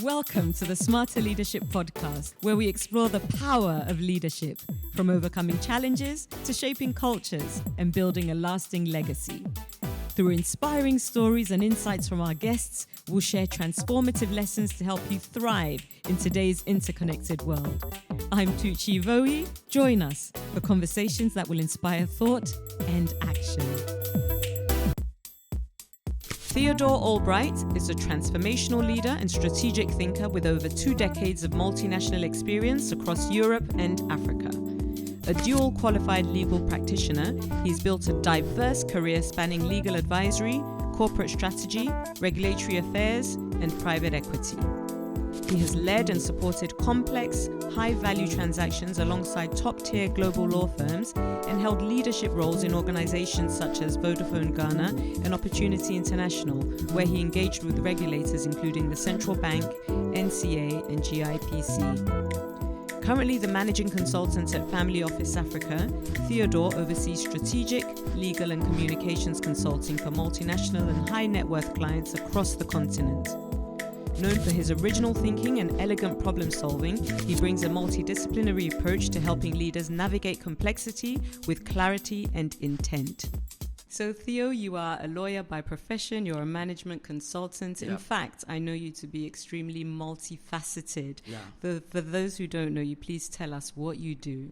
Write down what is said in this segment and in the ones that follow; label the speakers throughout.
Speaker 1: Welcome to the Smarter Leadership Podcast, where we explore the power of leadership, from overcoming challenges to shaping cultures and building a lasting legacy. Through inspiring stories and insights from our guests, we'll share transformative lessons to help you thrive in today's interconnected world. I'm Tucci Ivowi. Join us for conversations that will inspire thought and action. Theodore Albright is a transformational leader and strategic thinker with over 2 decades of multinational experience across Europe and Africa. A dual qualified legal practitioner, he's built a diverse career spanning legal advisory, corporate strategy, regulatory affairs, and private equity. He has led and supported complex, high-value transactions alongside top-tier global law firms and held leadership roles in organizations such as Vodafone Ghana and Opportunity International, where he engaged with regulators including the Central Bank, NCA, and GIPC. Currently the managing consultant at Family Office Africa, Theodore oversees strategic, legal, and communications consulting for multinational and high-net-worth clients across the continent. Known for his original thinking and elegant problem-solving, he brings a multidisciplinary approach to helping leaders navigate complexity with clarity and intent. So Theo, you are a lawyer by profession, you're a management consultant. In fact, I know you to be extremely multifaceted. For those who don't know you, please tell us what you do.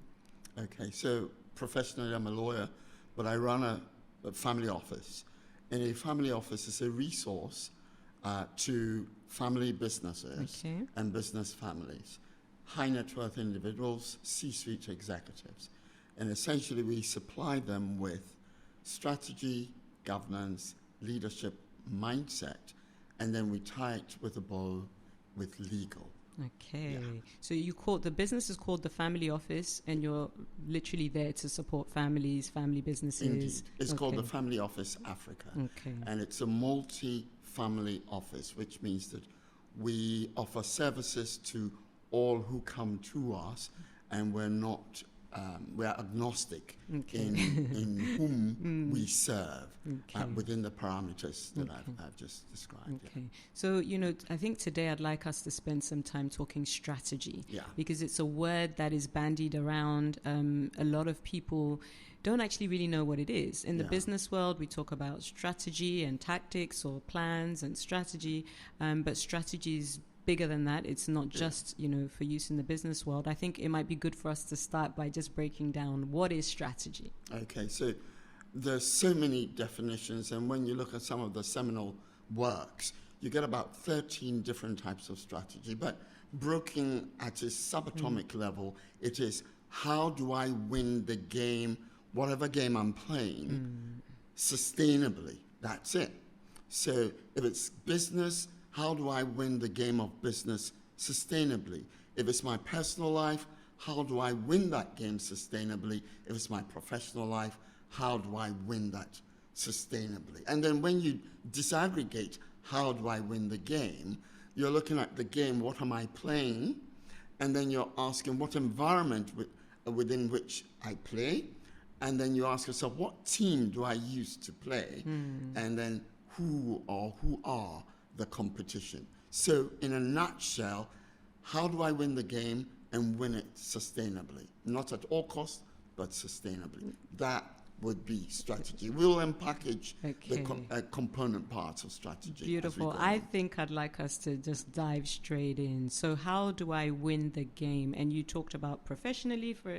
Speaker 2: Okay, so professionally I'm a lawyer, but I run a family office. And a family office is a resource to family businesses and business families, high net worth individuals, C-suite executives. And essentially we supply them with strategy, governance, leadership, mindset, and then we tie it with a bow with legal.
Speaker 1: Okay. So the business is called the Family Office, and you're literally there to support families, family businesses.
Speaker 2: Indeed. It's called the Family Office Africa. And it's a multi-family office, which means that we offer services to all who come to us, and we're agnostic in whom we serve within the parameters that I've just described.
Speaker 1: So, I think today I'd like us to spend some time talking strategy, because it's a word that is bandied around. A lot of people don't actually really know what it is. In the business world, we talk about strategy and tactics, or plans and strategy, but strategy is bigger than that. It's not just, for use in the business world. I think it might be good for us to start by just breaking down what is strategy.
Speaker 2: Okay, so there's so many definitions, and when you look at some of the seminal works, you get about 13 different types of strategy, but broken at a subatomic level, it is how do I win the game, whatever game I'm playing, sustainably. That's it. So if it's business, how do I win the game of business sustainably? If it's my personal life, how do I win that game sustainably? If it's my professional life, how do I win that sustainably? And then when you disaggregate, how do I win the game? You're looking at the game, what am I playing? And then you're asking what environment within which I play? And then you ask yourself, what team do I use to play? And then who are the competition? So in a nutshell, how do I win the game and win it sustainably? Not at all costs, but sustainably. That would be strategy. We'll unpackage the component parts of strategy.
Speaker 1: Beautiful. I think I'd like us to just dive straight in. So how do I win the game? And you talked about professionally for,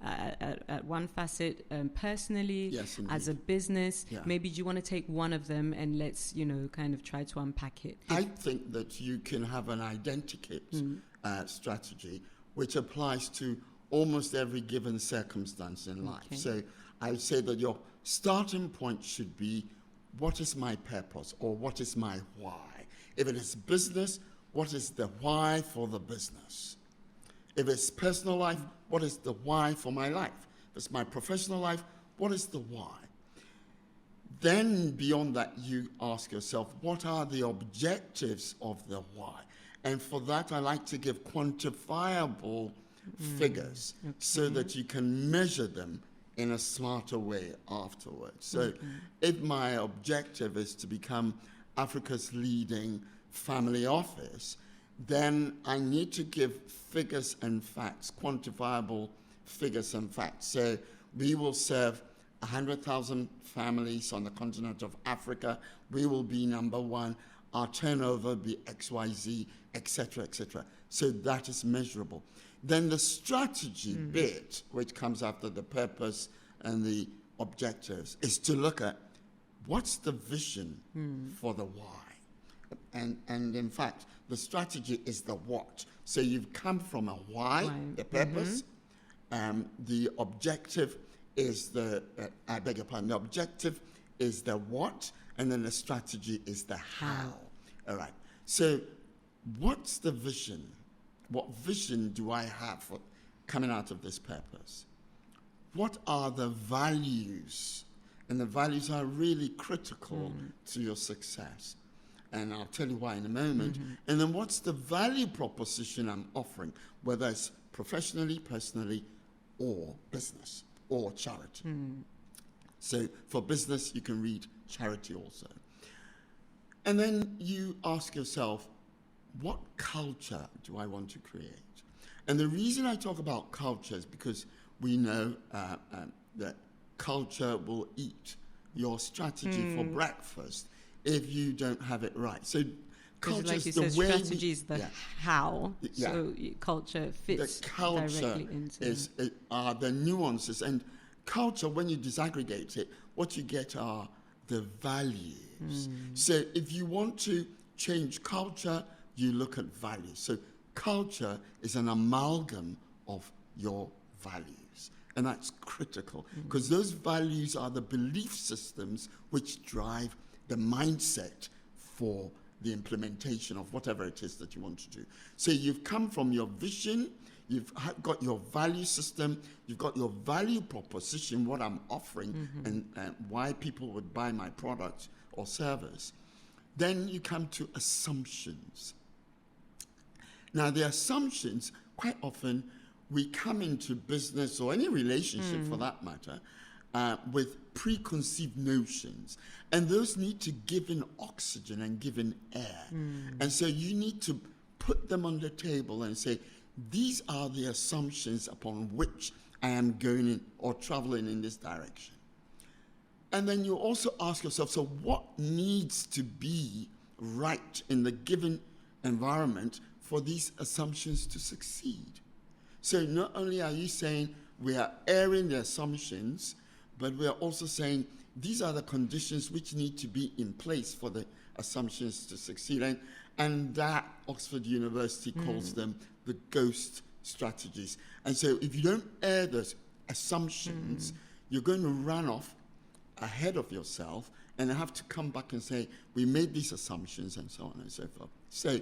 Speaker 1: at one facet, personally, as a business. Maybe do you want to take one of them and let's, kind of try to unpack it?
Speaker 2: I think that you can have an identikit strategy, which applies to almost every given circumstance in life. So I would say that your starting point should be, what is my purpose, or what is my why? If it is business, what is the why for the business? If it's personal life, what is the why for my life? If it's my professional life, what is the why? Then beyond that, you ask yourself, what are the objectives of the why? And for that, I like to give quantifiable figures so that you can measure them in a smarter way afterwards. So if my objective is to become Africa's leading family office, then I need to give figures and facts, quantifiable figures and facts. So we will serve 100,000 families on the continent of Africa. We will be number one. Our turnover will be XYZ, etc., etc. So that is measurable. Then the strategy bit, which comes after the purpose and the objectives, is to look at what's the vision for the why. And in fact, the strategy is the what. So you've come from a why, the purpose. The objective is the, I beg your pardon, the objective is the what, and then the strategy is the how. All right. So what's the vision? What vision do I have for coming out of this purpose? What are the values? And the values are really critical to your success. And I'll tell you why in a moment. And then what's the value proposition I'm offering, whether it's professionally, personally, or business, or charity. So for business, you can read charity also. And then you ask yourself, what culture do I want to create? And the reason I talk about culture is because we know that culture will eat your strategy for breakfast if you don't have it right. So culture
Speaker 1: like
Speaker 2: is
Speaker 1: you
Speaker 2: the
Speaker 1: said,
Speaker 2: way
Speaker 1: strategy is the how.
Speaker 2: Yeah.
Speaker 1: So culture fits
Speaker 2: the culture
Speaker 1: directly into
Speaker 2: are the nuances. And culture, when you disaggregate it, what you get are the values. So if you want to change culture, you look at values. So culture is an amalgam of your values. And that's critical because those values are the belief systems which drive the mindset for the implementation of whatever it is that you want to do. So you've come from your vision, you've got your value system, you've got your value proposition, what I'm offering, and why people would buy my product or service. Then you come to assumptions. Now, the assumptions, quite often, we come into business or any relationship for that matter with preconceived notions. And those need to give in oxygen and give in air. And so you need to put them on the table and say, these are the assumptions upon which I am going in or traveling in this direction. And then you also ask yourself, so what needs to be right in the given environment for these assumptions to succeed? So not only are you saying we are airing the assumptions, but we are also saying these are the conditions which need to be in place for the assumptions to succeed. And that Oxford University calls them the ghost strategies. And so if you don't air those assumptions, you're going to run off ahead of yourself and have to come back and say, we made these assumptions and so on and so forth. So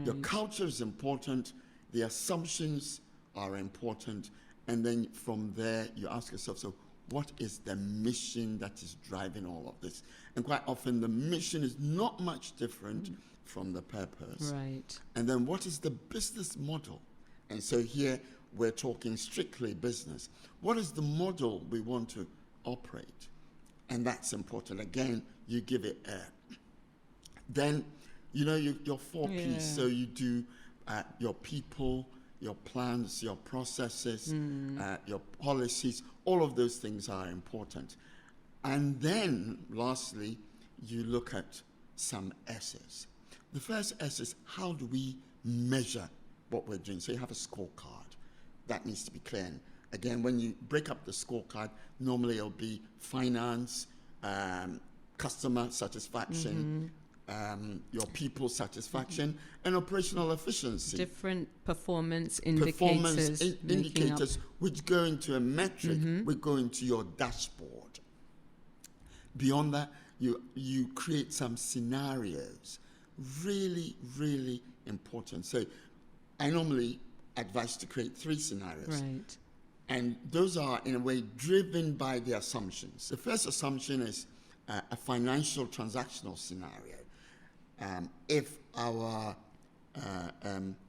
Speaker 2: your culture is important, the assumptions are important, and then from there you ask yourself, so what is the mission that is driving all of this? And quite often the mission is not much different from the purpose.
Speaker 1: Right.
Speaker 2: And then what is the business model? And so here we're talking strictly business. What is the model we want to operate? And that's important. Again, you give it air. Then, you know, your 4 Ps. So you do your people, your plans, your processes, your policies. All of those things are important. And then, lastly, you look at some S's. The first S is, how do we measure what we're doing? So you have a scorecard. That needs to be clear. And again, when you break up the scorecard, normally it'll be finance, customer satisfaction, your people satisfaction, and operational efficiency.
Speaker 1: Different performance indicators.
Speaker 2: Indicators which go into a metric, which go into your dashboard. Beyond that, you create some scenarios. Really, really important. So I normally advise to create 3 scenarios.
Speaker 1: Right.
Speaker 2: And those are, in a way, driven by the assumptions. The first assumption is a financial transactional scenario. If our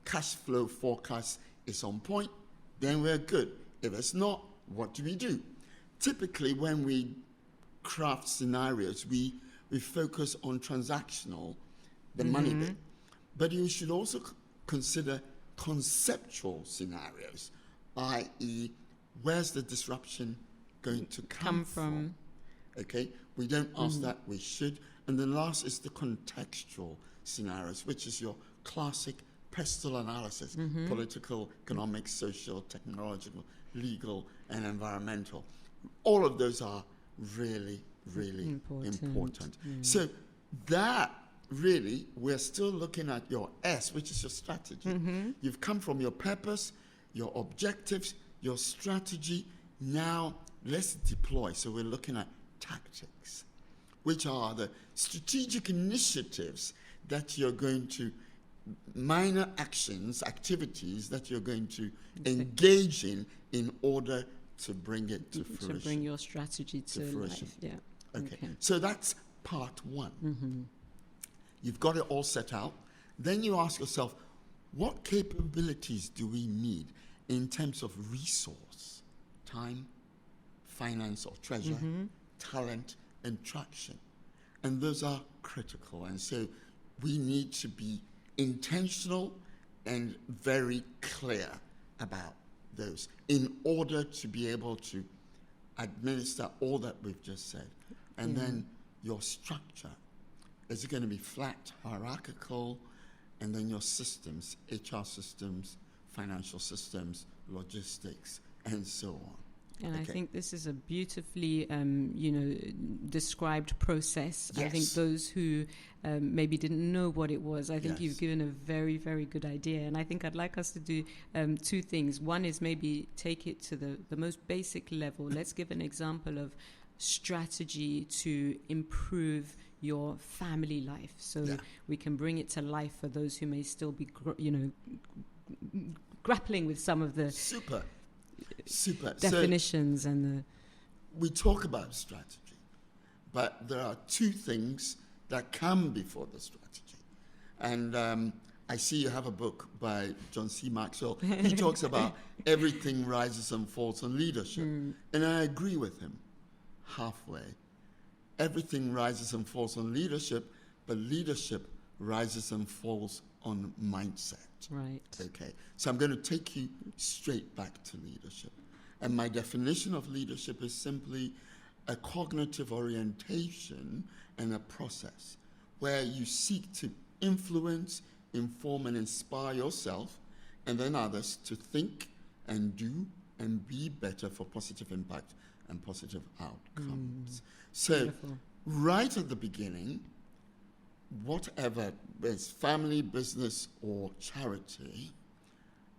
Speaker 2: cash flow forecast is on point, then we're good. If it's not, what do we do? Typically, when we craft scenarios, we focus on transactional, the money bit. But you should also consider conceptual scenarios, i.e., where's the disruption going to come from? Okay, we don't ask that, we should. And then last is the contextual scenarios, which is your classic pestle analysis, political, economic, social, technological, legal, and environmental. All of those are really, really important. So that really, we're still looking at your S, which is your strategy. You've come from your purpose, your objectives, your strategy. Now let's deploy. So we're looking at tactics, which are the strategic initiatives that you're going to, minor actions, activities that you're going to engage in order to bring it to fruition.
Speaker 1: To bring your strategy to
Speaker 2: fruition.
Speaker 1: Life. Yeah.
Speaker 2: Okay. So that's part one. You've got it all set out. Then you ask yourself, what capabilities do we need in terms of resource, time, finance or treasure, talent, and traction? And those are critical. And so we need to be intentional and very clear about those in order to be able to administer all that we've just said. And then your structure. Is it going to be flat, hierarchical? And then your systems, HR systems, financial systems, logistics, and so on.
Speaker 1: And I think this is a beautifully, described process.
Speaker 2: Yes.
Speaker 1: I think those who maybe didn't know what it was, I think you've given a very, very good idea. And I think I'd like us to do two things. One is maybe take it to the most basic level. Let's give an example of strategy to improve your family life, so we can bring it to life for those who may still be, grappling with some of the
Speaker 2: super
Speaker 1: definitions. And
Speaker 2: we talk about strategy, but there are two things that come before the strategy. And I see you have a book by John C. Maxwell. He talks about everything rises and falls on leadership, and I agree with him halfway. Everything rises and falls on leadership, but leadership rises and falls on mindset.
Speaker 1: Right.
Speaker 2: Okay. So I'm going to take you straight back to leadership. And my definition of leadership is simply a cognitive orientation and a process where you seek to influence, inform, and inspire yourself and then others to think and do and be better for positive impact and positive outcomes. So
Speaker 1: Beautiful.
Speaker 2: Right at the beginning, whatever is family, business, or charity,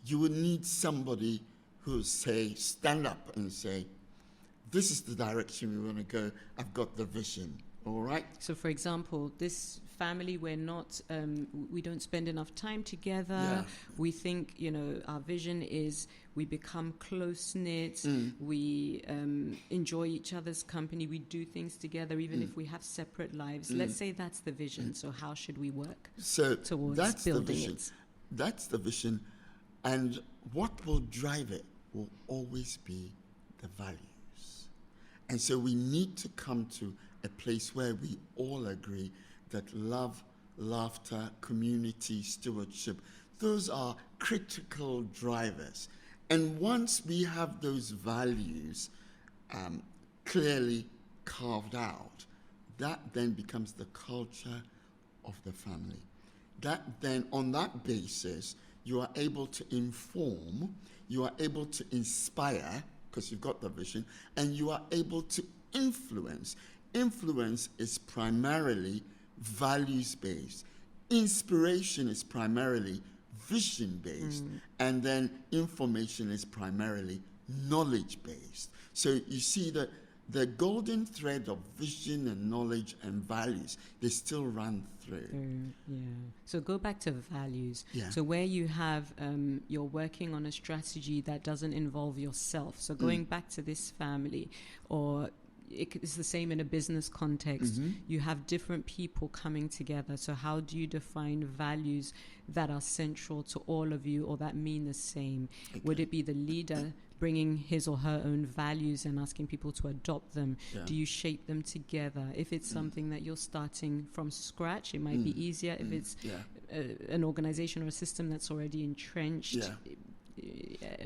Speaker 2: you would need somebody who stand up and say, this is the direction we want to go. I've got the vision. All right?
Speaker 1: So, for example, this family, we don't spend enough time together.
Speaker 2: Yeah.
Speaker 1: We think, our vision is we become close-knit. We enjoy each other's company. We do things together, even if we have separate lives. Let's say that's the vision. So how should we work towards
Speaker 2: that's
Speaker 1: building
Speaker 2: the vision.
Speaker 1: it?
Speaker 2: That's the vision. And what will drive it will always be the values. And so we need to come to a place where we all agree that love, laughter, community, stewardship, those are critical drivers. And once we have those values clearly carved out, that then becomes the culture of the family. That then, on that basis, you are able to inform, you are able to inspire, because you've got the vision, and you are able to influence. Influence is primarily values-based. Inspiration is primarily vision-based. And then information is primarily knowledge-based. So you see that the golden thread of vision and knowledge and values, they still run through.
Speaker 1: So go back to values.
Speaker 2: Yeah.
Speaker 1: So where you have, you're working on a strategy that doesn't involve yourself. So going back to this family, or it's the same in a business context. You have different people coming together. So how do you define values that are central to all of you or that mean the same? Okay. Would it be the leader bringing his or her own values and asking people to adopt them? Yeah. Do you shape them together? If it's something that you're starting from scratch, it might be easier. If it's an organization or a system that's already entrenched.
Speaker 2: Yeah.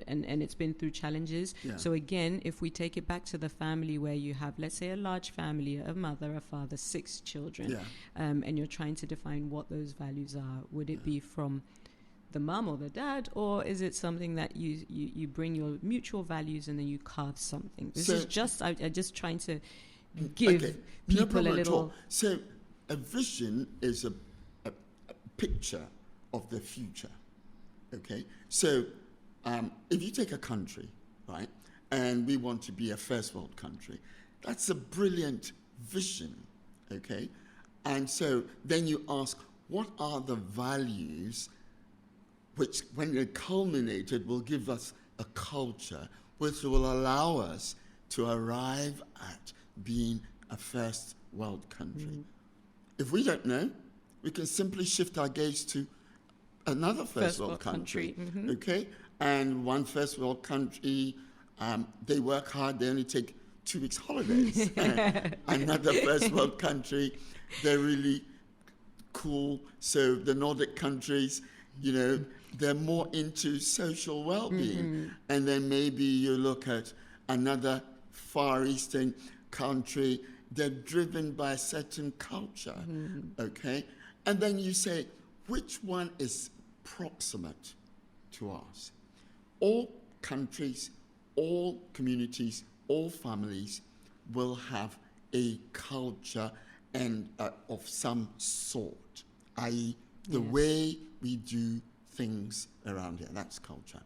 Speaker 1: And it's been through challenges.
Speaker 2: Yeah.
Speaker 1: So again, if we take it back to the family where you have, let's say, a large family, a mother, a father, 6 children,
Speaker 2: Yeah.
Speaker 1: And you're trying to define what those values are, would it be from the mum or the dad, or is it something that you bring your mutual values and then you carve something? This is just, I'm just trying to give people a little...
Speaker 2: So a vision is a picture of the future. Okay, so if you take a country, right, and we want to be a first world country, that's a brilliant vision, okay? And so then you ask, what are the values which, when they're culminated, will give us a culture which will allow us to arrive at being a first world country? If we don't know, we can simply shift our gaze to another first world country, okay? And one first world country, they work hard, they only take 2 weeks holidays. Another first world country, they're really cool. So the Nordic countries, you know, they're more into social well-being. And then maybe you look at another Far Eastern country, they're driven by a certain culture, okay? And then you say, which one is proximate to us? All countries, all communities, all families will have a culture and of some sort, i.e. the way we do things around here. That's culture.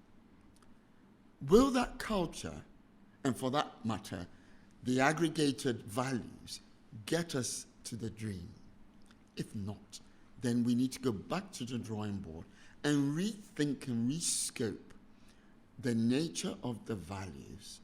Speaker 2: Will that culture, and for that matter, the aggregated values, get us to the dream? If not, then we need to go back to the drawing board and rethink and rescope the nature of the values.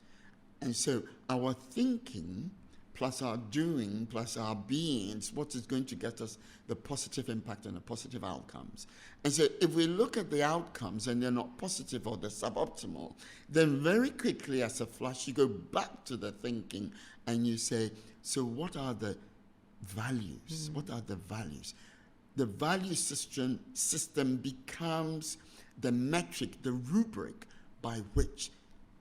Speaker 2: And so our thinking plus our doing plus our being is what is going to get us the positive impact and the positive outcomes. And so if we look at the outcomes and they're not positive or they're suboptimal, then very quickly as a flash you go back to the thinking and you say, so what are the values? What are the values? The value system becomes the metric, the rubric by which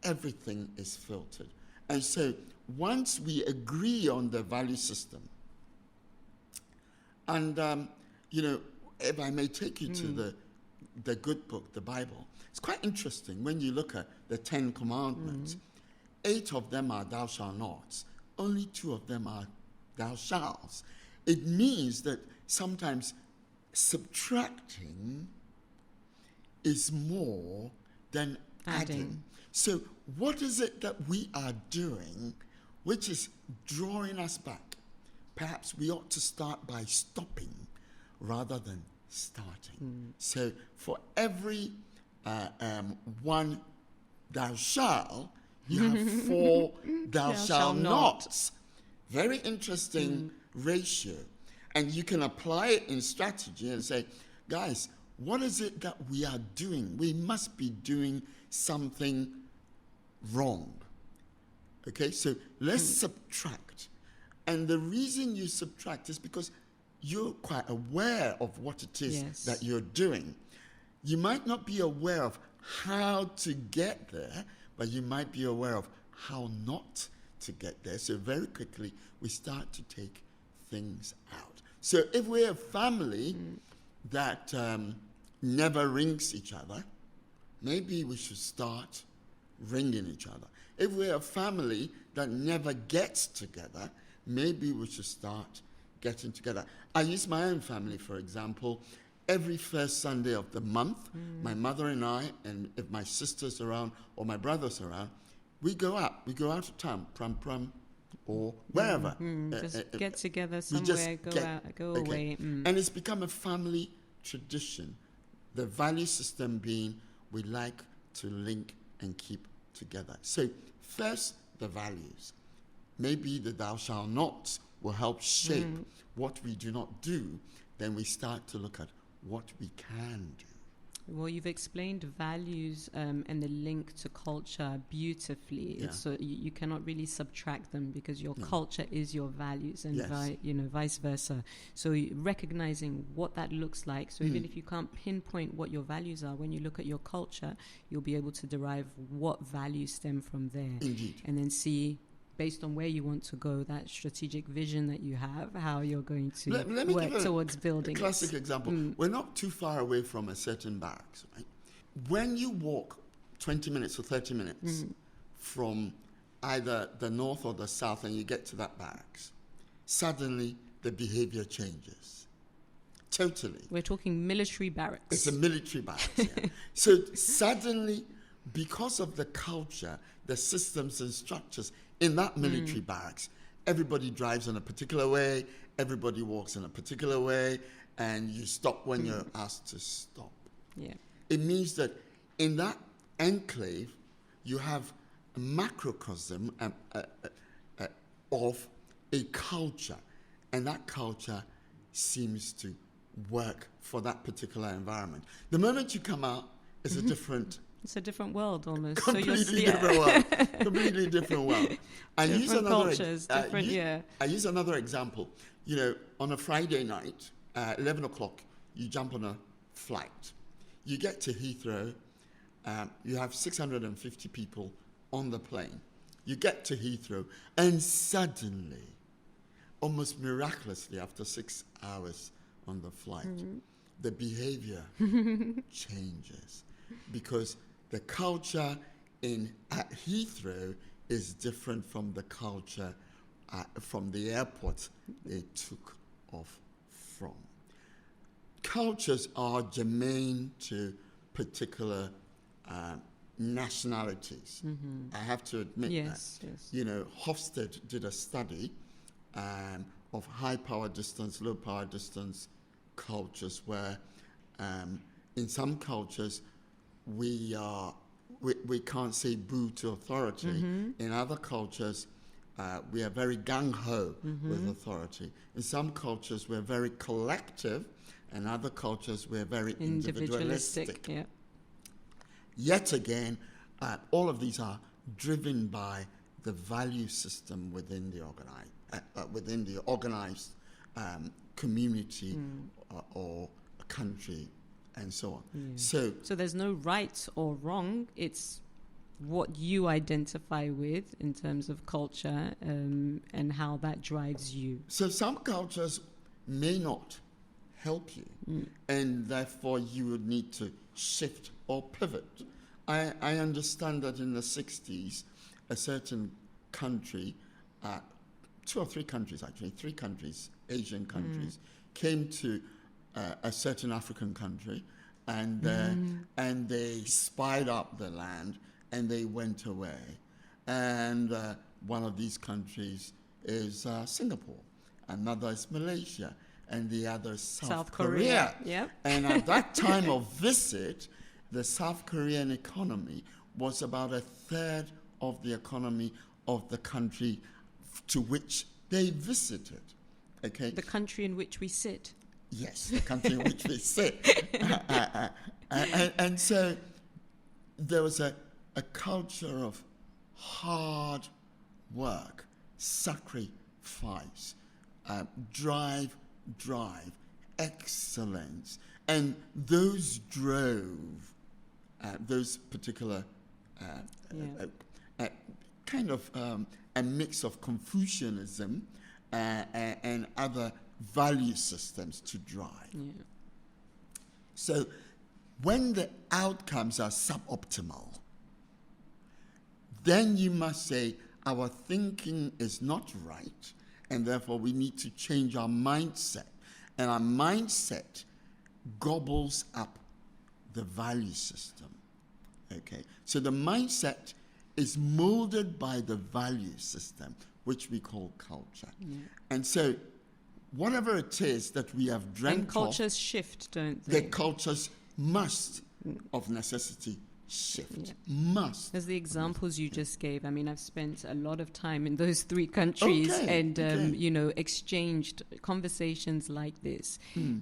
Speaker 2: everything is filtered. And so once we agree on the value system, and you know, if I may take you to the good book, the Bible, it's quite interesting when you look at the 10 Commandments. 8 of them are thou shalt nots, only 2 of them are thou shalt. It means that sometimes subtracting is more than adding. So what is it that we are doing which is drawing us back? Perhaps we ought to start by stopping rather than starting. So for every one thou shalt, you have 4 thou shalt nots. Very interesting ratio. And you can apply it in strategy and say, guys, what is it that we are doing? We must be doing something wrong. Okay, so let's subtract. And the reason you subtract is because you're quite aware of what it is that you're doing. You might not be aware of how to get there, but you might be aware of how not to get there. So very quickly, we start to take things out. So if we're a family that never rings each other, maybe we should start ringing each other. If we're a family that never gets together, maybe we should start getting together. I use my own family, for example. Every first Sunday of the month, my mother and I, and if my sister's around or my brother's around, we go out. We go out of town, prum, or wherever.
Speaker 1: Just get together somewhere, go away.
Speaker 2: And it's become a family tradition. The value system being we like to link and keep together. So first, the values. Maybe the thou shalt nots will help shape what we do not do. Then we start to look at what we can do.
Speaker 1: Well, you've explained values and the link to culture beautifully.
Speaker 2: Yeah.
Speaker 1: So you cannot really subtract them because your culture is your values, and vice versa. So recognizing what that looks like. So even if you can't pinpoint what your values are, when you look at your culture, you'll be able to derive what values stem from there.
Speaker 2: Indeed.
Speaker 1: And then see, based on where you want to go, that strategic vision that you have, how you're going to
Speaker 2: Let me
Speaker 1: work
Speaker 2: give
Speaker 1: towards building
Speaker 2: a classic example. We're not too far away from a certain barracks, right? When you walk 20 minutes or 30 minutes from either the north or the south and you get to that barracks, suddenly the behavior changes. Totally.
Speaker 1: We're talking military barracks.
Speaker 2: It's a military barracks. Yeah. So suddenly, because of the culture, the systems and structures in that military barracks, everybody drives in a particular way, everybody walks in a particular way, and you stop when you're asked to stop.
Speaker 1: Yeah.
Speaker 2: It means that in that enclave, you have a macrocosm of a culture, and that culture seems to work for that particular environment. The moment you come out, it's a different
Speaker 1: It's a different world almost.
Speaker 2: completely different world. Completely different world. I use
Speaker 1: Different
Speaker 2: another
Speaker 1: cultures, different,
Speaker 2: I use another example. You know, on a Friday night, 11 o'clock, you jump on a flight. You get to Heathrow. You have 650 people on the plane. You get to Heathrow, and suddenly, almost miraculously, after 6 hours on the flight, the behavior changes because the culture at Heathrow is different from the culture from the airport they took off from. Cultures are germane to particular nationalities. I have to admit that.
Speaker 1: Yes.
Speaker 2: You know, Hofstede did a study of high power distance, low power distance cultures where in some cultures we can't say boo to authority. In other cultures, we are very gung-ho with authority. In some cultures, we're very collective. In other cultures, we're very individualistic.
Speaker 1: Yeah.
Speaker 2: Yet again, all of these are driven by the value system within the organized community or country, and so on.
Speaker 1: Yeah. So there's no right or wrong. It's what you identify with in terms of culture and how that drives you.
Speaker 2: So some cultures may not help you, and therefore you would need to shift or pivot. I understand that in the 60s, a certain country, 2 or 3 countries actually, 3 countries, Asian countries, came to a certain African country, and they spied up the land, and they went away. And one of these countries is Singapore, another is Malaysia, and the other is South Korea.
Speaker 1: Yep.
Speaker 2: And at that time of visit, the South Korean economy was about a third of the economy of the country to which they visited. Okay.
Speaker 1: The country in which we sit.
Speaker 2: Yes, the country in which we sit. And so there was a culture of hard work, sacrifice, drive, excellence. And those drove those particular kind of a mix of Confucianism and other value systems to drive.
Speaker 1: Yeah.
Speaker 2: So when the outcomes are suboptimal, then you must say our thinking is not right, and therefore we need to change our mindset. And our mindset gobbles up the value system. Okay, so the mindset is molded by the value system, which we call culture. Yeah. And so whatever it is that we have dreamt
Speaker 1: and cultures
Speaker 2: of,
Speaker 1: shift, don't they?
Speaker 2: the cultures must, of necessity, shift.
Speaker 1: Yeah.
Speaker 2: Must.
Speaker 1: As the examples you just gave, I mean, I've spent a lot of time in those 3 countries and, you know, exchanged conversations like this.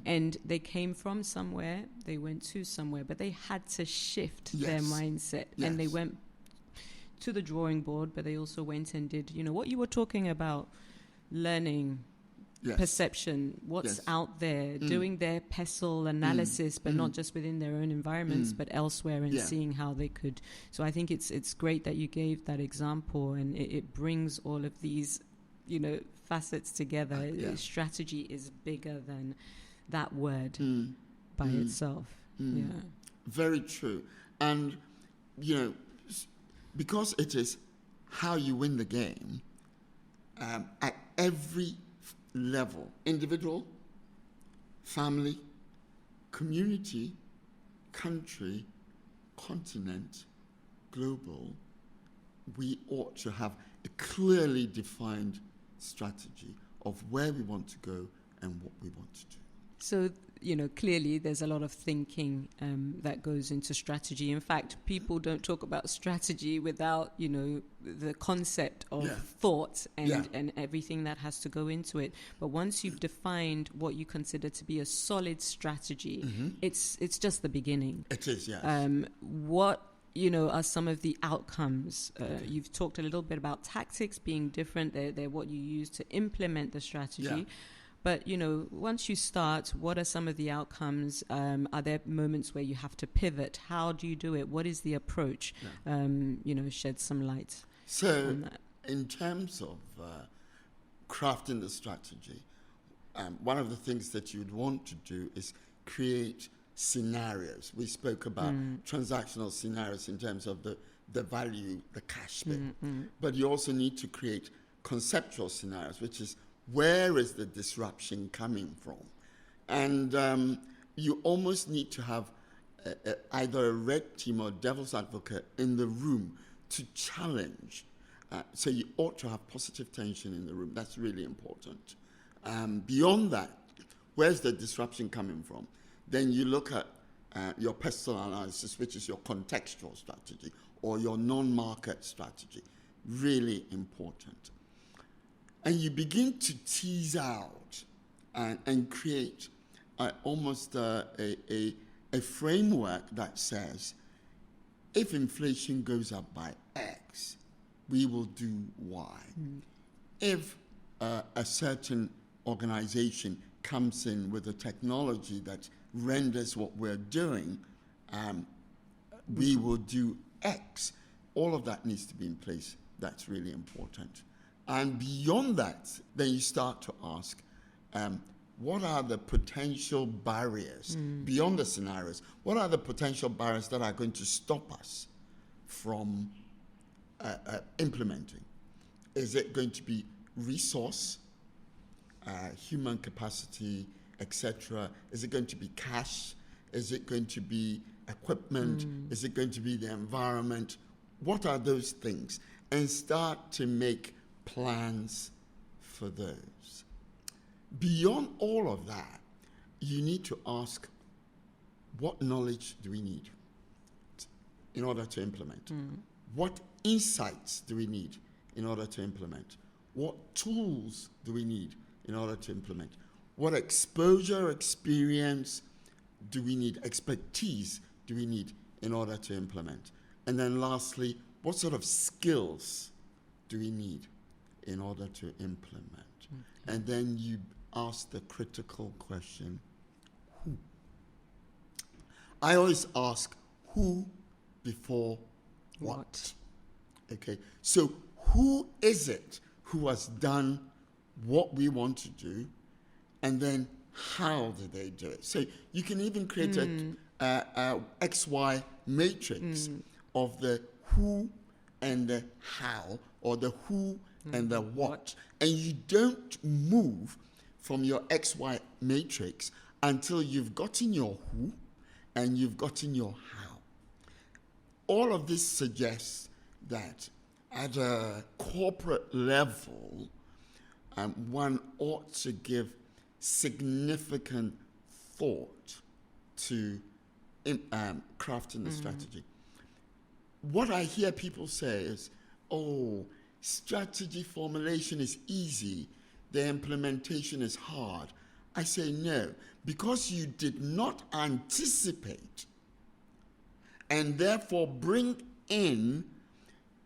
Speaker 1: And they came from somewhere, they went to somewhere, but they had to shift their mindset. And they went to the drawing board, but they also went and did, you know, what you were talking about, learning, perception, what's out there, doing their pestle analysis, but not just within their own environments, but elsewhere, and seeing how they could. So I think it's great that you gave that example, and it brings all of these, you know, facets together. Strategy is bigger than that word by itself. Yeah,
Speaker 2: very true. And you know, because it is how you win the game at every level, individual, family, community, country, continent, global, we ought to have a clearly defined strategy of where we want to go and what we want to do.
Speaker 1: So, you know, clearly there's a lot of thinking that goes into strategy. In fact, people don't talk about strategy without, you know, the concept of thought and everything that has to go into it. But once you've defined what you consider to be a solid strategy, it's just the beginning.
Speaker 2: It is, yes.
Speaker 1: What, you know, are some of the outcomes? You've talked a little bit about tactics being different. They're what you use to implement the strategy. Yeah. But, you know, once you start, what are some of the outcomes? Are there moments where you have to pivot? How do you do it? What is the approach? You know, shed some light on that.
Speaker 2: In terms of crafting the strategy, one of the things that you'd want to do is create scenarios. We spoke about transactional scenarios in terms of the value, the cash bit. But you also need to create conceptual scenarios, which is where is the disruption coming from? And you almost need to have either a red team or devil's advocate in the room to challenge. So you ought to have positive tension in the room. That's really important. Beyond that, where's the disruption coming from? Then you look at your personal analysis, which is your contextual strategy, or your non-market strategy. Really important. And you begin to tease out and create almost a framework that says, if inflation goes up by X, we will do Y. If a certain organization comes in with a technology that renders what we're doing, we will do X. All of that needs to be in place. That's really important. And beyond that, then you start to ask, what are the potential barriers beyond the scenarios? What are the potential barriers that are going to stop us from implementing? Is it going to be resource, human capacity, etc.? Is it going to be cash? Is it going to be equipment? Is it going to be the environment? What are those things? And start to make plans for those. Beyond all of that, you need to ask, what knowledge do we need in order to implement? What insights do we need in order to implement? What tools do we need in order to implement? What exposure, experience do we need, expertise do we need in order to implement? And then lastly, what sort of skills do we need in order to implement? And then you ask the critical question, who? I always ask who before what? Okay, so who is it who has done what we want to do, and then how did they do it? So you can even create a XY matrix of the who and the how, or the who and the what. And you don't move from your XY matrix until you've gotten your who and you've gotten your how. All of this suggests that at a corporate level, one ought to give significant thought to crafting the strategy. what I hear people say is, oh, strategy formulation is easy, the implementation is hard. I say no, because you did not anticipate and therefore bring in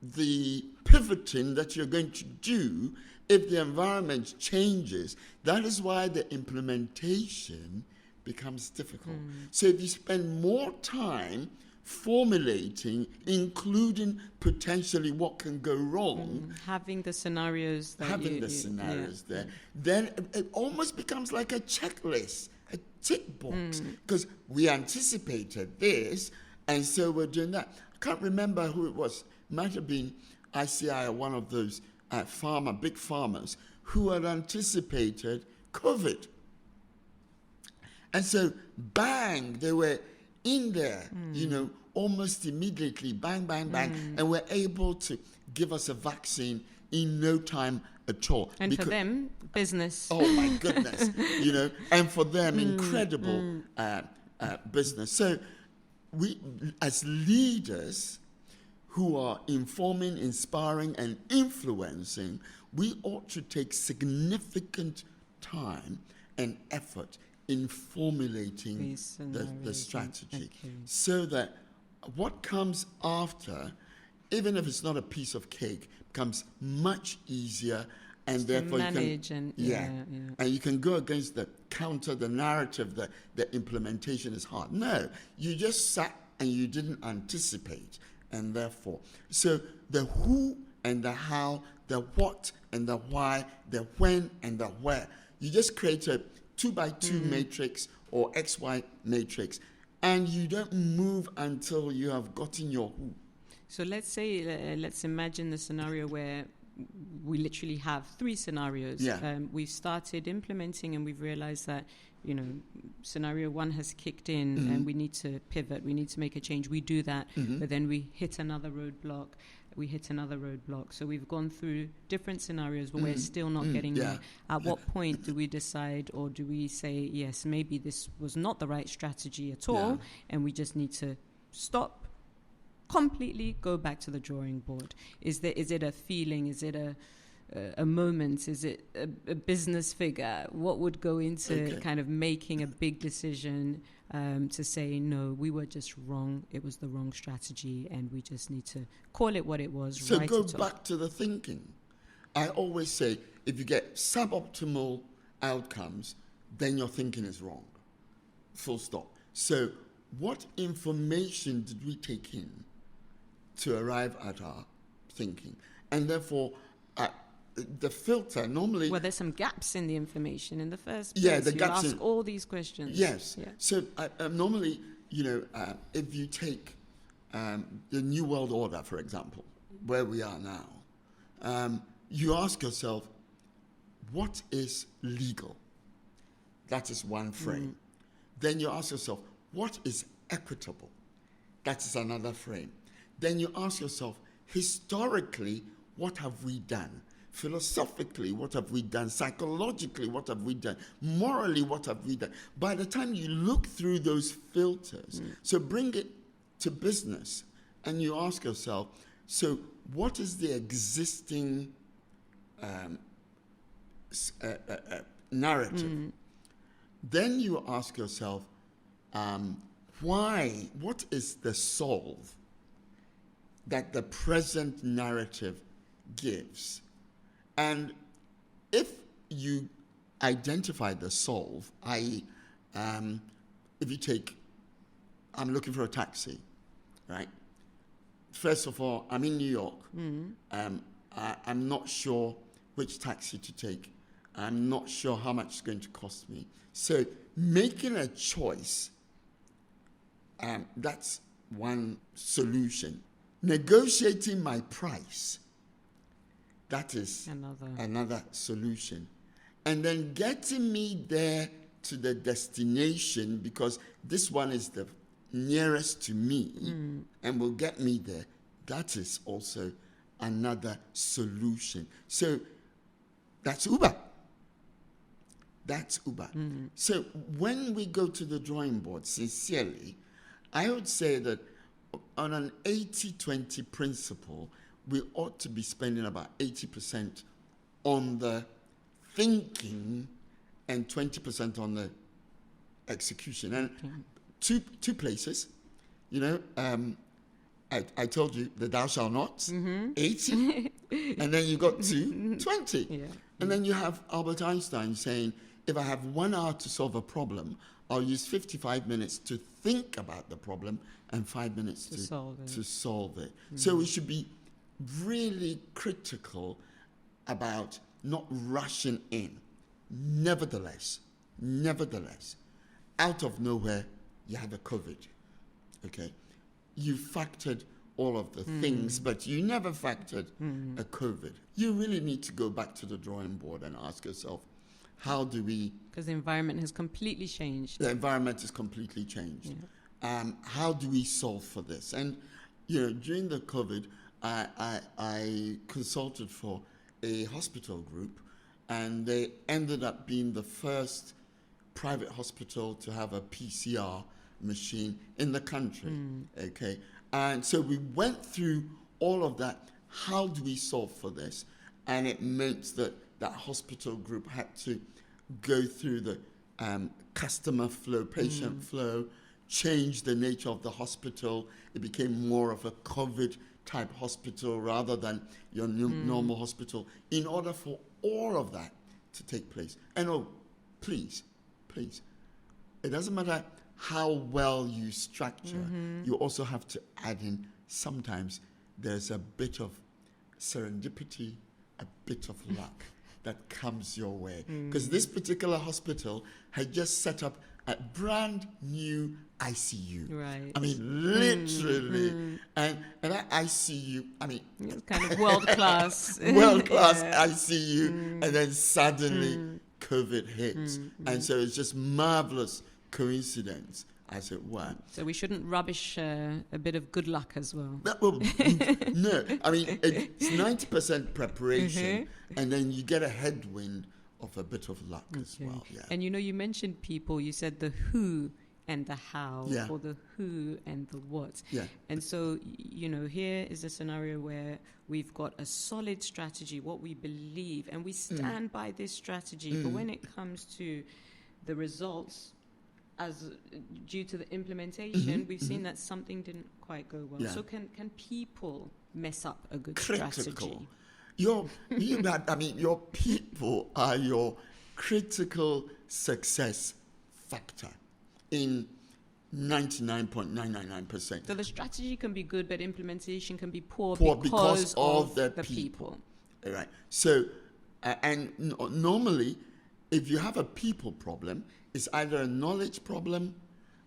Speaker 2: the pivoting that you're going to do if the environment changes. That is why the implementation becomes difficult. So if you spend more time formulating, including potentially what can go wrong,
Speaker 1: having the scenarios there,
Speaker 2: then it almost becomes like a checklist, a tick box, because we anticipated this, and so we're doing that. I can't remember who it was. Might have been ICI or one of those big farmers who had anticipated COVID. And so, bang, they were in there, almost immediately, bang, bang, bang, and were able to give us a vaccine in no time at all.
Speaker 1: And for them, business.
Speaker 2: Oh, my goodness, and for them, incredible business. So we, as leaders who are informing, inspiring, and influencing, we ought to take significant time and effort in formulating the strategy, so that what comes after, even if it's not a piece of cake, becomes much easier, and therefore and you can go against the narrative that the implementation is hard. No, you just sat and you didn't anticipate, and therefore, so the who and the how, the what and the why, the when and the where, you just create a 2x2 matrix or XY matrix, and you don't move until you have gotten your who.
Speaker 1: So let's imagine the scenario where we literally have 3 scenarios.
Speaker 2: Yeah.
Speaker 1: We've started implementing and we've realized that, scenario 1 has kicked in and we need to pivot, we need to make a change. We do that, but then we hit another roadblock. So we've gone through different scenarios, but we're still not getting there. At what point do we decide, or do we say, yes, maybe this was not the right strategy at all, and we just need to stop, completely go back to the drawing board? Is it a feeling? Is it a moment? Is it a business figure? What would go into kind of making a big decision to say, no, we were just wrong, it was the wrong strategy, and we just need to call it what it was?
Speaker 2: So go back to the thinking. I always say, if you get suboptimal outcomes, then your thinking is wrong. Full stop. So what information did we take in to arrive at our thinking? And therefore, the filter normally...
Speaker 1: Well, there's some gaps in the information in the first place.
Speaker 2: Yeah, the
Speaker 1: you
Speaker 2: gaps
Speaker 1: ask all these questions.
Speaker 2: Yes. Yeah. So normally, if you take the New World Order, for example, where we are now, you ask yourself, what is legal? That is one frame. Then you ask yourself, what is equitable? That is another frame. Then you ask yourself, historically, what have we done? Philosophically, what have we done? Psychologically, what have we done? Morally, what have we done? By the time you look through those filters, so bring it to business, and you ask yourself, so what is the existing narrative? Then you ask yourself, why? What is the solve that the present narrative gives? And if you identify the solve, i.e., if you take, I'm looking for a taxi, right? First of all, I'm in New York. I'm not sure which taxi to take. I'm not sure how much it's going to cost me. So making a choice, that's one solution. Negotiating my price, that is another solution. And then getting me there to the destination, because this one is the nearest to me and will get me there, that is also another solution. So that's Uber. So when we go to the drawing board, sincerely, I would say that on an 80-20 principle, we ought to be spending about 80% on the thinking and 20% on the execution. And two places, I told you the thou shalt not, 80, and then you got to 20.
Speaker 1: Yeah.
Speaker 2: And then you have Albert Einstein saying, if I have 1 hour to solve a problem, I'll use 55 minutes to think about the problem and 5 minutes to solve it. So we should be really critical about not rushing in. Nevertheless, out of nowhere, you had a COVID, okay? You factored all of the things, but you never factored a COVID. You really need to go back to the drawing board and ask yourself, how do we...
Speaker 1: Because the environment has completely changed.
Speaker 2: The environment has completely changed. Yeah. How do we solve for this? And, during the COVID, I consulted for a hospital group, and they ended up being the first private hospital to have a PCR machine in the country, okay? And so we went through all of that. How do we solve for this? And it meant that that hospital group had to go through the customer flow, patient flow, change the nature of the hospital. It became more of a COVID-type hospital rather than your normal hospital, in order for all of that to take place. And please, it doesn't matter how well you structure, you also have to add in, sometimes there's a bit of serendipity, a bit of luck that comes your way. Because this particular hospital had just set up a brand new ICU.
Speaker 1: Right.
Speaker 2: I mean, literally. And that ICU,
Speaker 1: it's kind of world-class.
Speaker 2: World-class ICU. And then suddenly COVID hits. And so it's just marvelous coincidence, as it were.
Speaker 1: So we shouldn't rubbish a bit of good luck as well.
Speaker 2: No, it's 90% preparation, and then you get a headwind of a bit of luck as well. Yeah.
Speaker 1: And you mentioned people. You said the who and the how, or the who and the what.
Speaker 2: Yeah.
Speaker 1: And so, here is a scenario where we've got a solid strategy, what we believe, and we stand by this strategy. But when it comes to the results, as due to the implementation, we've seen that something didn't quite go well. Yeah. So can people mess up a good strategy?
Speaker 2: Your people are your critical success factor in 99.999%.
Speaker 1: So the strategy can be good, but implementation can be poor
Speaker 2: because of the people. Right. So, normally, if you have a people problem, it's either a knowledge problem,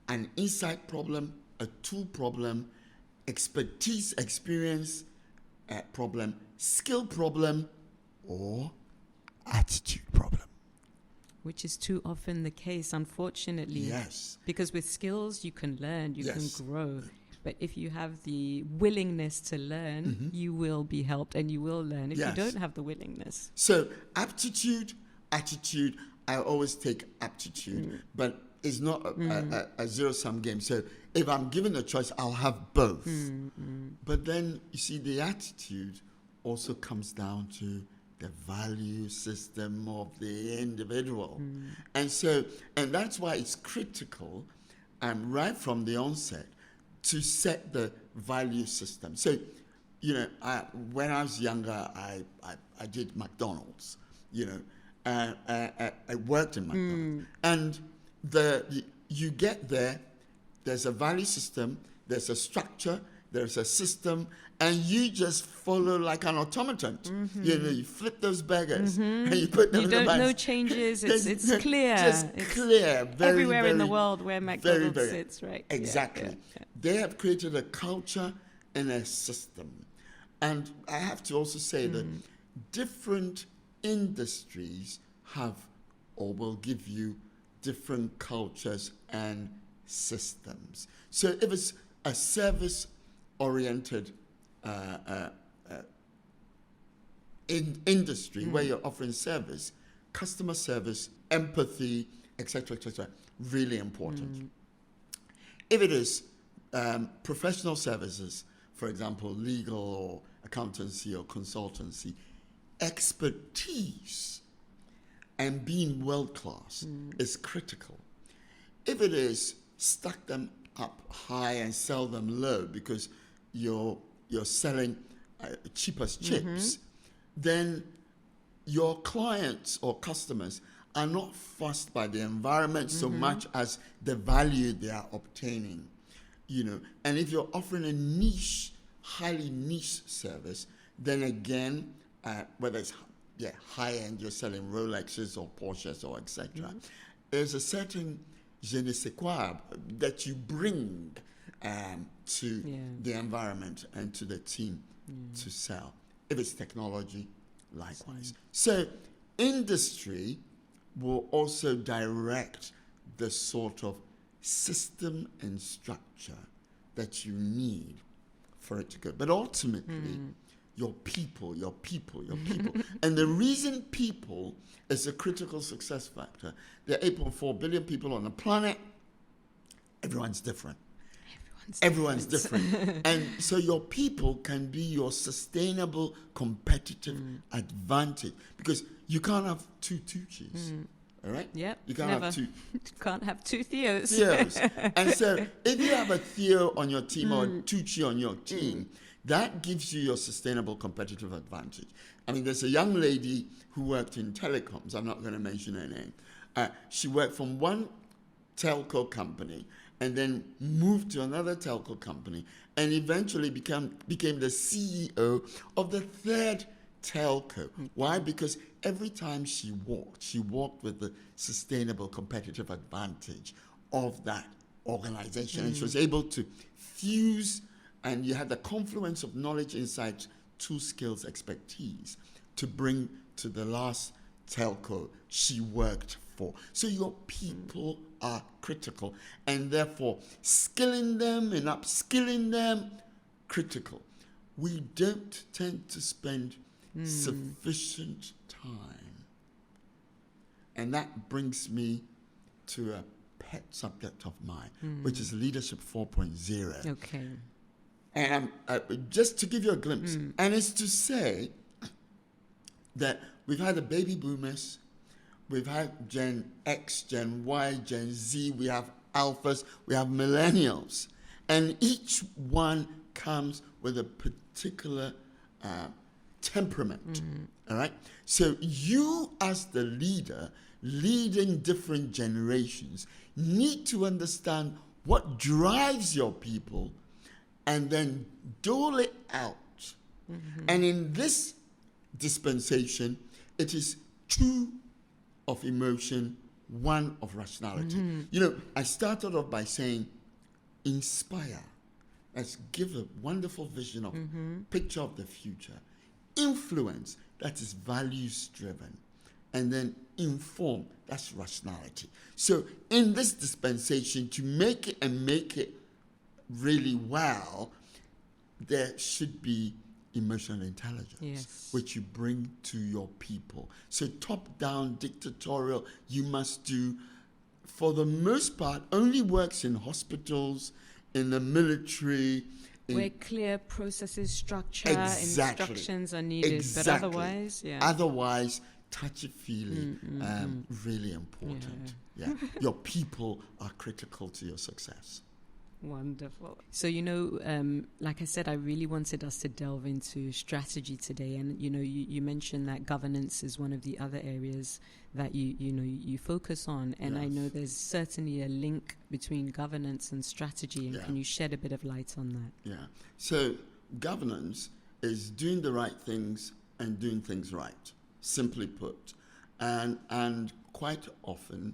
Speaker 2: an insight problem, a tool problem, expertise, experience problem, skill problem, or attitude problem.
Speaker 1: Which is too often the case, unfortunately.
Speaker 2: Yes.
Speaker 1: Because with skills, you can learn, you can grow. But if you have the willingness to learn, you will be helped and you will learn. If you don't have the willingness.
Speaker 2: So aptitude, attitude, I always take aptitude, but it's not a zero-sum game. So if I'm given a choice, I'll have both. But then, you see, the attitude also comes down to the value system of the individual. And that's why it's critical, right from the onset, to set the value system. So, when I was younger, I did McDonald's, I worked in McDonald's. And you get there, there's a value system, there's a structure, there's a system, and you just follow like an automaton. You flip those burgers and you put them in the bags.
Speaker 1: No changes, it's clear.
Speaker 2: Just clear. Very,
Speaker 1: everywhere
Speaker 2: very,
Speaker 1: in the world where McDonald's sits, right?
Speaker 2: Exactly. Yeah. They have created a culture and a system. And I have to also say that different industries have or will give you different cultures and systems. So if it's a service-oriented industry where you're offering service, customer service, empathy, etc., really important. If it is Professional services, for example, legal or accountancy or consultancy, expertise and being world-class is critical. If it is, stack them up high and sell them low because you're selling cheap as chips, then your clients or customers are not fussed by the environment so much as the value they are obtaining. And if you're offering a niche, highly niche service, then again, whether it's high end, you're selling Rolexes or Porsches or etc. There's a certain je ne sais quoi that you bring to the environment and to the team to sell. If it's technology, likewise. So industry will also direct the sort of system and structure that you need for it to go. But ultimately, your people. And the reason people is a critical success factor. There are 8.4 billion people on the planet. Everyone's different. Everyone's different. And so your people can be your sustainable competitive advantage because you can't have two Tuccis. All right?
Speaker 1: Yep.
Speaker 2: You can't
Speaker 1: never.
Speaker 2: have two.
Speaker 1: Can't have two Theos.
Speaker 2: And so if you have a Theo on your team or a Tucci on your team, that gives you your sustainable competitive advantage. I mean, there's a young lady who worked in telecoms. I'm not going to mention her name. She worked from one telco company and then moved to another telco company and eventually became the CEO of the third telco. Why? Because every time she walked with the sustainable competitive advantage of that organization. And she was able to fuse, and you had the confluence of knowledge, insight, tool skills, expertise to bring to the last telco she worked for. So your people are critical, and therefore skilling them and upskilling them, critical. We don't tend to spend sufficient time. And that brings me to a pet subject of mine, which is Leadership 4.0.
Speaker 1: Okay.
Speaker 2: And just to give you a glimpse, and it's to say that we've had the baby boomers, we've had Gen X, Gen Y, Gen Z, we have alphas, we have millennials, and each one comes with a particular temperament, all right? So you as the leader, leading different generations, need to understand what drives your people and then dole it out. And in this dispensation, it is 2 of emotion, 1 of rationality. I started off by saying, inspire. Let's give a wonderful vision of picture of the future. Influence, that is values driven. And then inform, that's rationality. So in this dispensation, to make it really well, there should be emotional intelligence, which you bring to your people. So top-down dictatorial, you must do, for the most part, only works in hospitals, in the military.
Speaker 1: Where clear processes, structure, instructions are needed. But otherwise,
Speaker 2: Otherwise, touchy-feely, really important. Your people are critical to your success.
Speaker 1: Wonderful. So, like I said, I really wanted us to delve into strategy today. And, you mentioned that governance is one of the other areas that you focus on. And I know there's certainly a link between governance and strategy. And can you shed a bit of light on that?
Speaker 2: Yeah. So governance is doing the right things and doing things right, simply put. And quite often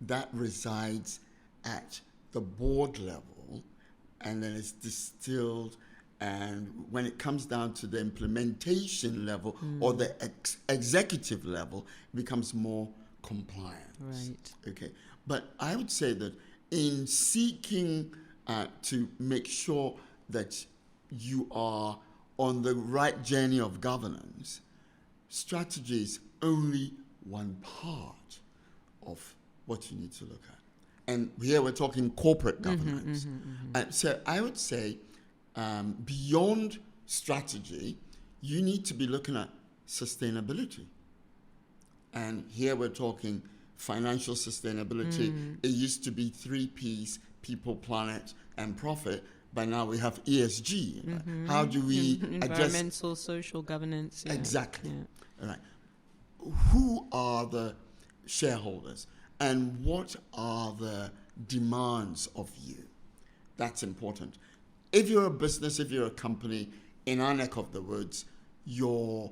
Speaker 2: that resides at the board level, and then it's distilled, and when it comes down to the implementation level or the executive level, it becomes more compliant.
Speaker 1: Right.
Speaker 2: Okay. But I would say that in seeking to make sure that you are on the right journey of governance, strategy is only one part of what you need to look at. and here we're talking corporate governance. So I would say beyond strategy, you need to be looking at sustainability. And here we're talking financial sustainability. It used to be 3 Ps, people, planet, and profit. But now we have ESG. How do we address
Speaker 1: environmental, social governance? Yeah.
Speaker 2: Exactly.
Speaker 1: Yeah.
Speaker 2: All right. Who are the shareholders, and what are the demands of you? That's important. If you're a business, if you're a company in our neck of the woods, your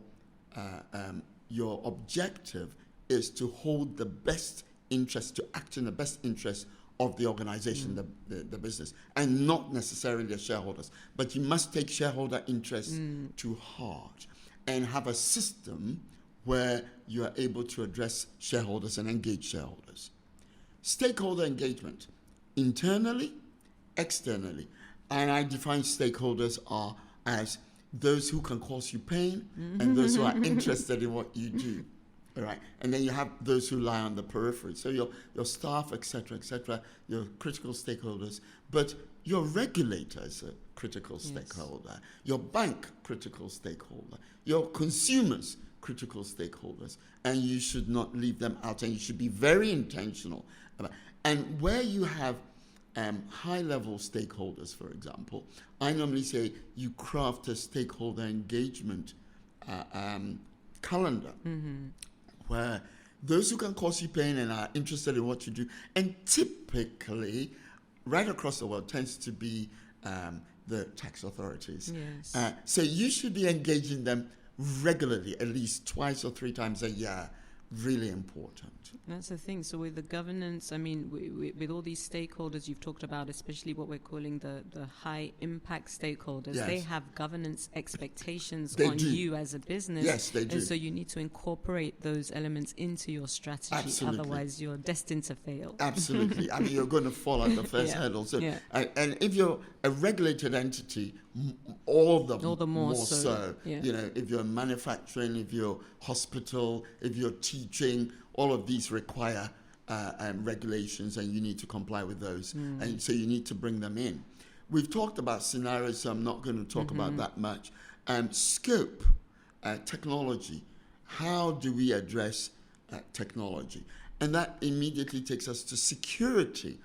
Speaker 2: objective is to hold the best interest, to act in the best interest of the organization, the business, and not necessarily the shareholders. But you must take shareholder interest to heart and have a system where you are able to address shareholders and engage shareholders. Stakeholder engagement, internally, externally. And I define stakeholders as those who can cause you pain and those who are interested in what you do. All right. And then you have those who lie on the periphery. So your staff, et cetera, your critical stakeholders. But your regulator is a critical stakeholder. Your bank, critical stakeholder. Your consumers, critical stakeholders. And you should not leave them out. And you should be very intentional about. And where you have high-level stakeholders, for example, I normally say you craft a stakeholder engagement calendar. Where those who can cause you pain and are interested in what you do, and typically, right across the world, tends to be the tax authorities.
Speaker 1: Yes.
Speaker 2: So you should be engaging them regularly, at least 2 or 3 times a year. Really important.
Speaker 1: That's the thing. So with the governance, I mean, with all these stakeholders you've talked about, especially what we're calling the high impact stakeholders, they have governance expectations on you as a business.
Speaker 2: Yes, they do.
Speaker 1: And so you need to incorporate those elements into your strategy.
Speaker 2: Absolutely.
Speaker 1: Otherwise, you're destined to fail.
Speaker 2: Absolutely. I mean, you're going to fall at the first hurdle. So, and if you're a regulated entity, all the more so.
Speaker 1: Yeah.
Speaker 2: You know, if you're manufacturing, if you're hospital, if you're teaching, all of these require regulations, and you need to comply with those. And so you need to bring them in. We've talked about scenarios, so I'm not going to talk about that much. Scope, technology. How do we address technology? And that immediately takes us to security.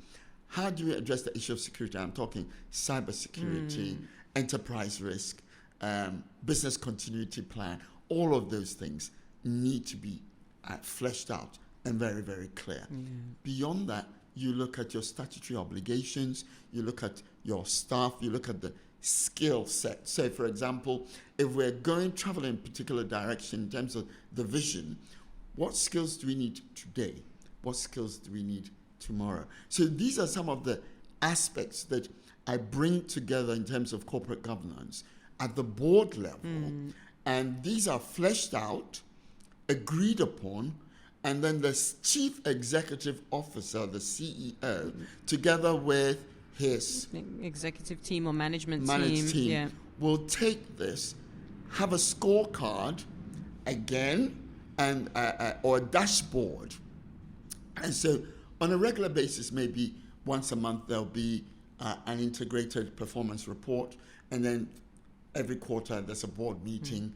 Speaker 2: How do we address the issue of security? I'm talking cybersecurity, enterprise risk, business continuity plan. All of those things need to be fleshed out and very, very clear. Beyond that, you look at your statutory obligations, you look at your staff, you look at the skill set. So, for example, if we're traveling in a particular direction in terms of the vision, what skills do we need today? What skills do we need tomorrow? So these are some of the aspects that I bring together in terms of corporate governance at the board level. And these are fleshed out, agreed upon, and then the chief executive officer, the CEO, together with his
Speaker 1: executive team or management
Speaker 2: team will take this, have a scorecard again, and or a dashboard. And so on a regular basis, maybe once a month, there'll be an integrated performance report, and then every quarter there's a board meeting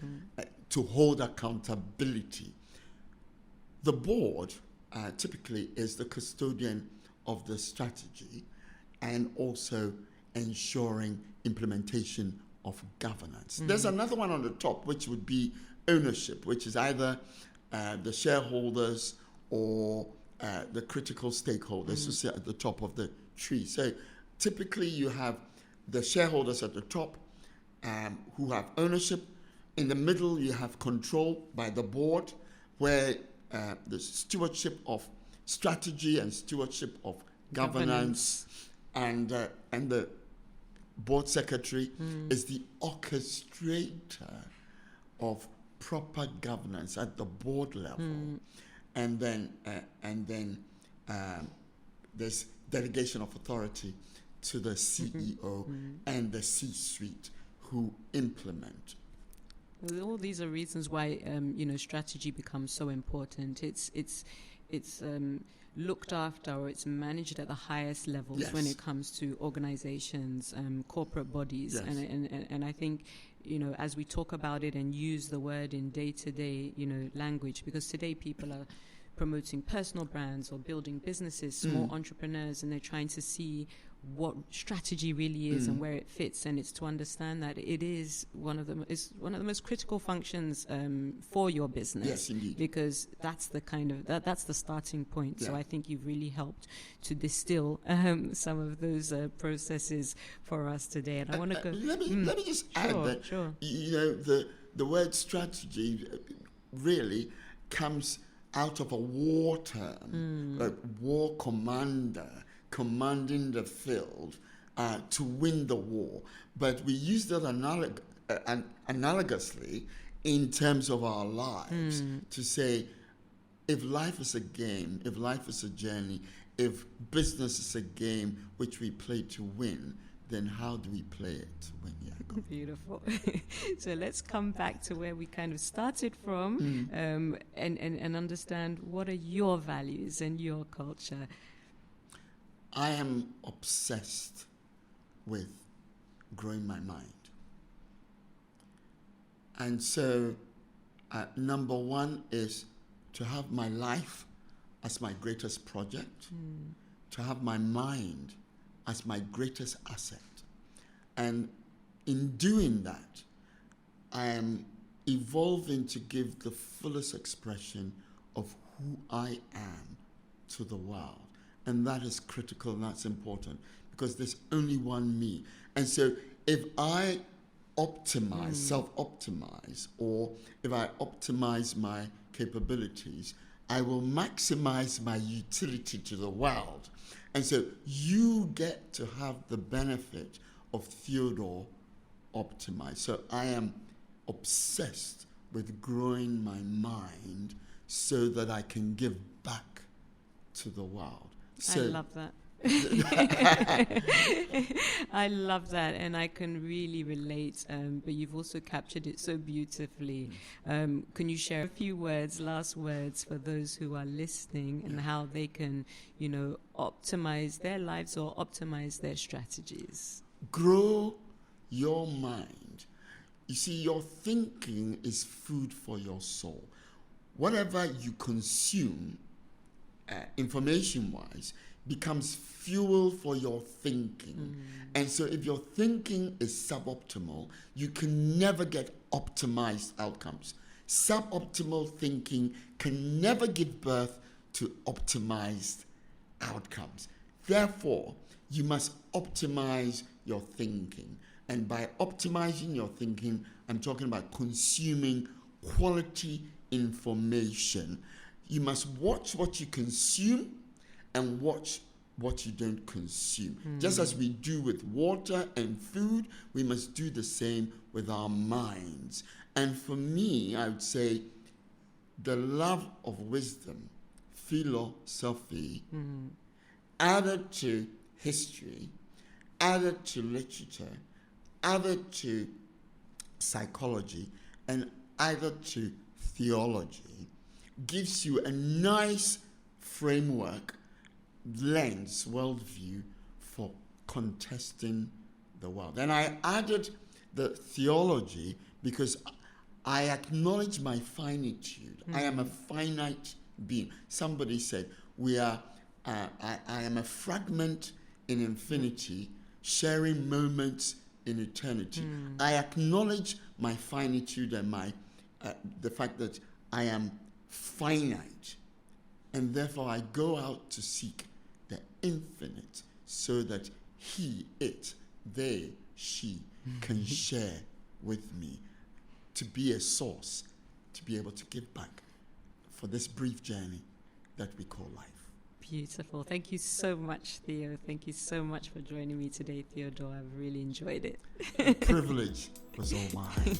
Speaker 2: to hold accountability. The board typically is the custodian of the strategy and also ensuring implementation of governance. There's another one on the top, which would be ownership, which is either the shareholders or the critical stakeholders who sit at the top of the tree. So typically you have the shareholders at the top who have ownership. In the middle, you have control by the board, where the stewardship of strategy and stewardship of governance. And the board secretary is the orchestrator of proper governance at the board level. And then there's delegation of authority to the CEO and the C-suite who implement.
Speaker 1: All these are reasons why strategy becomes so important. It's looked after, or it's managed at the highest levels
Speaker 2: Yes.
Speaker 1: when it comes to organizations, corporate bodies.
Speaker 2: Yes.
Speaker 1: And I think, as we talk about it and use the word in day-to-day, language, because today people are promoting personal brands or building businesses, small entrepreneurs, and they're trying to see what strategy really is and where it fits. And it's to understand that it is one of the most critical functions for your business.
Speaker 2: Yes, indeed.
Speaker 1: Because that's the that's the starting point.
Speaker 2: Yeah.
Speaker 1: So I think you've really helped to distill some of those processes for us today. And I want to go.
Speaker 2: Let me just add that.
Speaker 1: Sure.
Speaker 2: The word strategy really comes out of a war term, like war commander commanding the field to win the war. But we use that analogously in terms of our lives to say, if life is a game, if life is a journey, if business is a game which we play to win, then how do we play it to win? Yeah, go.
Speaker 1: Beautiful. So let's come back to where we kind of started from and understand what are your values and your culture.
Speaker 2: I am obsessed with growing my mind. And so number one is to have my life as my greatest project, to have my mind as my greatest asset. And in doing that, I am evolving to give the fullest expression of who I am to the world. And that is critical and that's important because there's only one me. And so if I optimize, self-optimize, or if I optimize my capabilities, I will maximize my utility to the world. And so you get to have the benefit of Theodore optimized. So I am obsessed with growing my mind so that I can give back to the world. So,
Speaker 1: I love that. I love that, and I can really relate, but you've also captured it so beautifully. Can you share a few last words for those who are listening and how they can, optimize their lives or optimize their strategies?
Speaker 2: Grow your mind. You see, your thinking is food for your soul. Whatever you consume, information-wise, becomes fuel for your thinking. And so if your thinking is suboptimal, you can never get optimized outcomes. Suboptimal thinking can never give birth to optimized outcomes. Therefore, you must optimize your thinking. And by optimizing your thinking, I'm talking about consuming quality information. You must watch what you consume and watch what you don't consume. Just as we do with water and food, we must do the same with our minds. And for me, I would say the love of wisdom, philosophy, added to history, added to literature, added to psychology, and added to theology, gives you a nice framework, lens, worldview for contesting the world. And I added the theology because I acknowledge my finitude. I am a finite being. Somebody said, I am a fragment in infinity, sharing moments in eternity. I acknowledge my finitude and the fact that I am finite, and therefore I go out to seek the infinite so that he, it, they, she can share with me, to be a source, to be able to give back for this brief journey that we call life.
Speaker 1: Beautiful. Thank you so much, Theo. Thank you so much for joining me today, Theodore. I've really enjoyed it.
Speaker 2: The privilege was all mine.